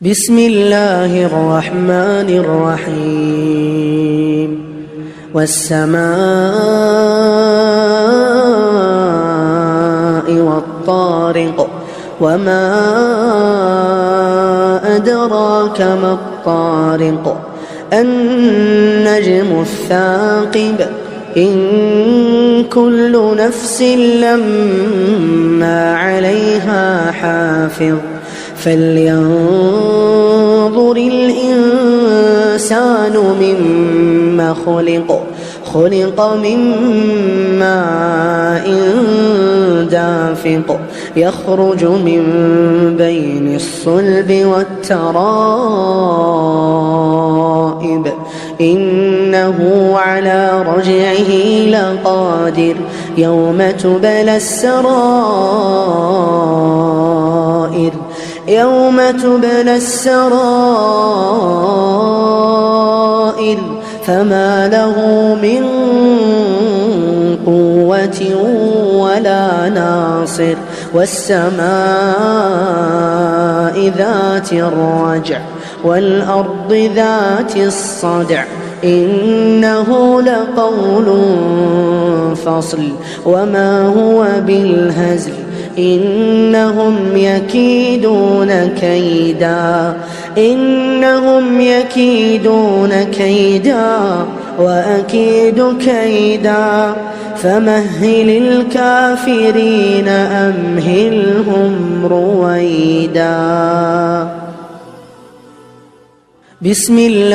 بسم الله الرحمن الرحيم والسماء والطارق وما أدراك ما الطارق النجم الثاقب إن كل نفس لما عليها حافظ فلينظر الإنسان مما خلق من ماء دافق يخرج من بين الصلب والترائب إنه على رجعه لقادر يوم تبلى السرائر فما له من قوة ولا ناصر والسماء ذات الرجع والأرض ذات الصدع إنه لقول فصل وما هو بالهزل إنهم يكيدون كيدا وأكيد كيدا فمهل الكافرين أمهلهم رويدا. بسم الله